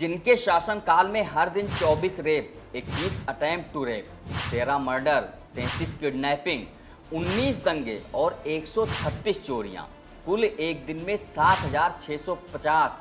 जिनके शासनकाल में हर दिन 24 rape, 21 attempt to rape, 13 murder, 33 kidnapping, 19 दंगे और 136 चोरियां, कुल एक दिन में 7,650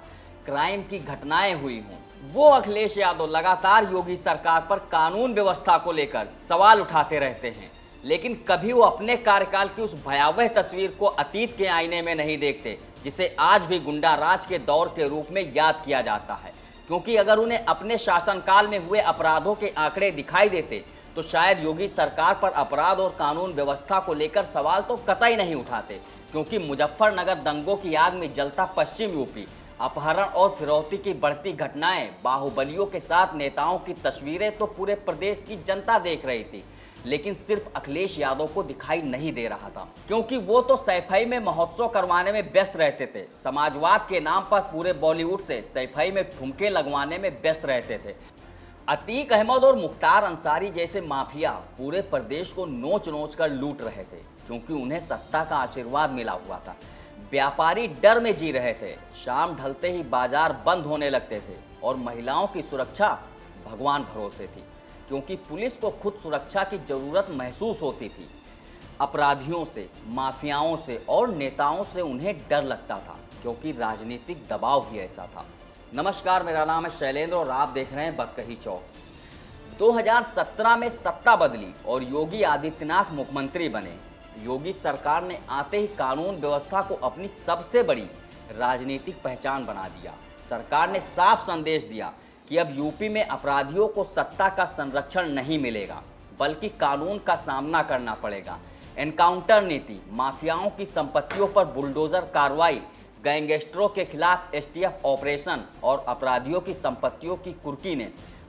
क्राइम की घटनाएं हुई हों, वो अखिलेश यादव लगातार योगी सरकार पर कानून व्यवस्था को लेकर सवाल उठाते रहते हैं, लेकिन कभी वो अपने कार्यकाल की उस भयावह तस्वीर को अतीत के आईने में नहीं देखते, जिसे आज भी गुंडा राज के दौर के रूप में याद किया जाता है। क्योंकि अगर उन्हें अपने शासनकाल में हुए अपराधों के आंकड़े दिखाई देते तो शायद योगी सरकार पर अपराध और कानून व्यवस्था को लेकर सवाल तो कतई नहीं उठाते। क्योंकि मुजफ्फरनगर दंगों की आग में जलता पश्चिम यूपी, अपहरण और फिरौती की बढ़ती घटनाएं, बाहुबलियों के साथ नेताओं की तस्वीरें तो पूरे प्रदेश की जनता देख रही थी, लेकिन सिर्फ अखिलेश यादव को दिखाई नहीं दे रहा था। क्योंकि वो तो सैफई में महोत्सव करवाने में व्यस्त रहते थे, समाजवाद के नाम पर पूरे बॉलीवुड से सैफई में ठुमके लगवाने में व्यस्त रहते थे। अतीक अहमद और मुख्तार अंसारी जैसे माफिया पूरे प्रदेश को नोच नोच कर लूट रहे थे, क्योंकि उन्हें सत्ता का आशीर्वाद मिला हुआ था। व्यापारी डर में जी रहे थे, शाम ढलते ही बाजार बंद होने लगते थे और महिलाओं की सुरक्षा भगवान भरोसे थी, क्योंकि पुलिस को खुद सुरक्षा की जरूरत महसूस होती थी। अपराधियों से, माफियाओं से और नेताओं से उन्हें डर लगता था, क्योंकि राजनीतिक दबाव ही ऐसा था। नमस्कार, मेरा नाम है शैलेंद्र और आप देख रहे हैं बकही चौक। 2017 में सत्ता बदली और योगी आदित्यनाथ मुख्यमंत्री बने। योगी सरकार ने आते ही कानून व्यवस्था को अपनी सबसे बड़ी राजनीतिक पहचान बना दिया। सरकार ने साफ संदेश दिया कि अब यूपी में अपराधियों को सत्ता का संरक्षण नहीं मिलेगा, बल्कि कानून का सामना करना पड़ेगा। एनकाउंटर नीति, माफियाओं की संपत्तियों पर बुलडोजर कार्रवाई, गैंगस्टरों के खिलाफ एसटीएफ ऑपरेशन और अपराधियों की संपत्तियों की कुर्की ने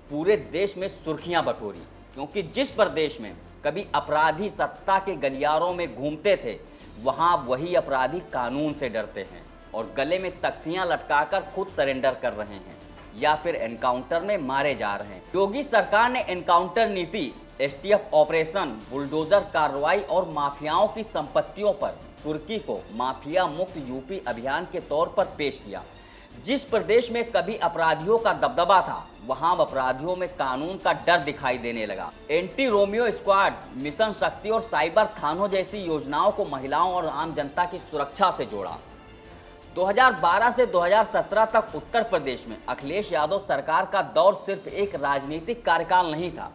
पूरे देश में सुर्खियां बटोरी। क्योंकि जिस प्रदेश में कभी अपराधी सत्ता के गलियारों में घूमते थे, वहां वही अपराधी कानून से डरते हैं और गले में तख्तियां लटकाकर खुद सरेंडर कर रहे हैं या फिर एनकाउंटर में मारे जा रहे हैं। योगी सरकार ने एनकाउंटर नीति, एसटीएफ ऑपरेशन, बुलडोजर कार्रवाई और माफियाओं की संपत्तियों पर कुर्की को माफिया मुक्त यूपी अभियान के तौर पर पेश किया। जिस प्रदेश में कभी अपराधियों का दबदबा था, वहां अपराधियों में कानून का डर दिखाई देने लगा। एंटी रोमियो स्क्वाड, मिशन शक्ति और साइबर थानों जैसी योजनाओं को महिलाओं और आम जनता की सुरक्षा से जोड़ा। 2012 से 2017 तक उत्तर प्रदेश में अखिलेश यादव सरकार का दौर सिर्फ एक राजनीतिक कार्यकाल नहीं था,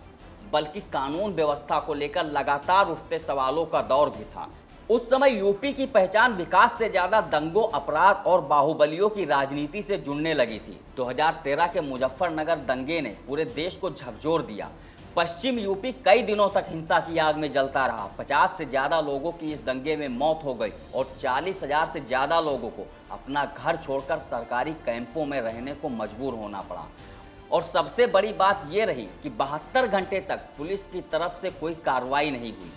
बल्कि कानून व्यवस्था को लेकर लगातार उठते सवालों का दौर भी था। उस समय यूपी की पहचान विकास से ज्यादा दंगों, अपराध और बाहुबलियों की राजनीति से जुड़ने लगी थी। 2013 के मुजफ्फरनगर दंगे ने पूरे देश को झकझोर दिया। पश्चिम यूपी कई दिनों तक हिंसा की आग में जलता रहा। 50 से ज्यादा लोगों की इस दंगे में मौत हो गई और 40,000 से ज्यादा लोगों को अपना घर छोड़कर सरकारी कैंपों में रहने को मजबूर होना पड़ा। और सबसे बड़ी बात यह रही कि 72 घंटे तक पुलिस की तरफ से कोई कार्रवाई नहीं हुई,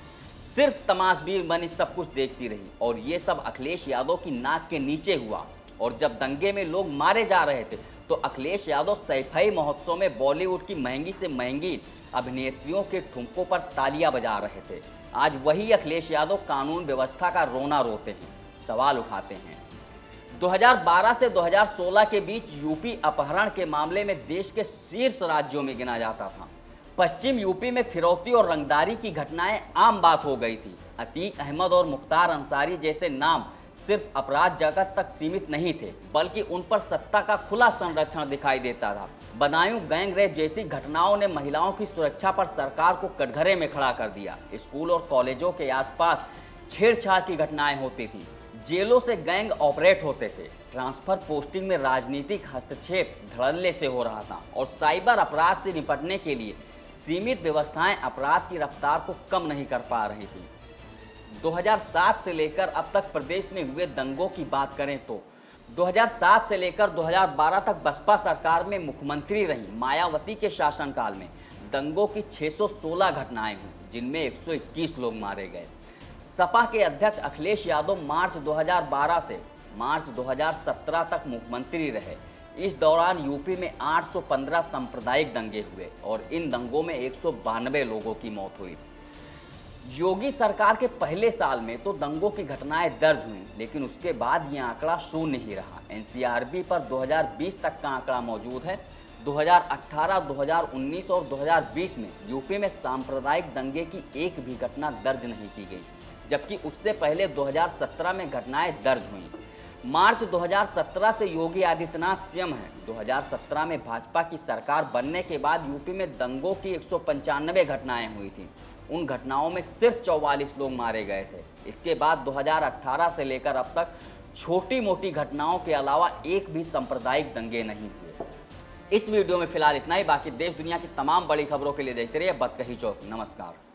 सिर्फ तमाशबीन बनी सब कुछ देखती रही। और ये सब अखिलेश यादव की नाक के नीचे हुआ। और जब दंगे में लोग मारे जा रहे थे तो अखिलेश यादव सैफई महोत्सव में बॉलीवुड की महंगी से महंगी अभिनेत्रियों के ठुमकों पर तालियां बजा रहे थे। आज वही अखिलेश यादव कानून व्यवस्था का रोना रोते हैं, सवाल उठाते हैं। 2012 से 2016 के बीच यूपी अपहरण के मामले में देश के शीर्ष राज्यों में गिना जाता था। पश्चिम यूपी में फिरौती और रंगदारी की घटनाएं आम बात हो गई थी। अतीक अहमद और मुख्तार अंसारी जैसे नाम सिर्फ अपराध जगत तक सीमित नहीं थे, बल्कि उन पर सत्ता का खुला संरक्षण दिखाई देता था। बदायूं गैंग रेप जैसी घटनाओं ने महिलाओं की सुरक्षा पर सरकार को कटघरे में खड़ा कर दिया। स्कूल और कॉलेजों के आसपास छेड़छाड़ की घटनाएं होती थी, जेलों से गैंग ऑपरेट होते थे, ट्रांसफर पोस्टिंग में राजनीतिक हस्तक्षेप धड़ल्ले से हो रहा था और साइबर अपराध से निपटने के लिए सीमित व्यवस्थाएं अपराध की रफ्तार को कम नहीं कर पा रही थी। 2007 से लेकर अब तक प्रदेश में हुए दंगों की बात करें तो 2007 से लेकर 2012 तक बसपा सरकार में मुख्यमंत्री रही मायावती के शासनकाल में दंगों की 616 घटनाएं हुई, जिनमें 121 लोग मारे गए। सपा के अध्यक्ष अखिलेश यादव मार्च 2012 से मार्च 2017 तक मुख्यमंत्री रहे। इस दौरान यूपी में 815 सांप्रदायिक दंगे हुए और इन दंगों में 192 लोगों की मौत हुई। योगी सरकार के पहले साल में तो दंगों की घटनाएं दर्ज हुई, लेकिन उसके बाद यह आंकड़ा शून्य ही रहा। एनसीआरबी पर 2020 तक का आंकड़ा मौजूद है 2018, 2019 और 2020 में यूपी में सांप्रदायिक दंगे की एक भी घटना दर्ज नहीं की गई, जबकि उससे पहले 2017 में घटनाएं दर्ज हुई। मार्च 2017 से योगी आदित्यनाथ सीएम हैं। 2017 में भाजपा की सरकार बनने के बाद यूपी में दंगों की 195 घटनाएं हुई थी। उन घटनाओं में सिर्फ 44 लोग मारे गए थे। इसके बाद 2018 से लेकर अब तक छोटी मोटी घटनाओं के अलावा एक भी सांप्रदायिक दंगे नहीं हुए। इस वीडियो में फिलहाल इतना ही। बाकी देश दुनिया की तमाम बड़ी खबरों के लिए देखते रहिए बतकही चौक। नमस्कार।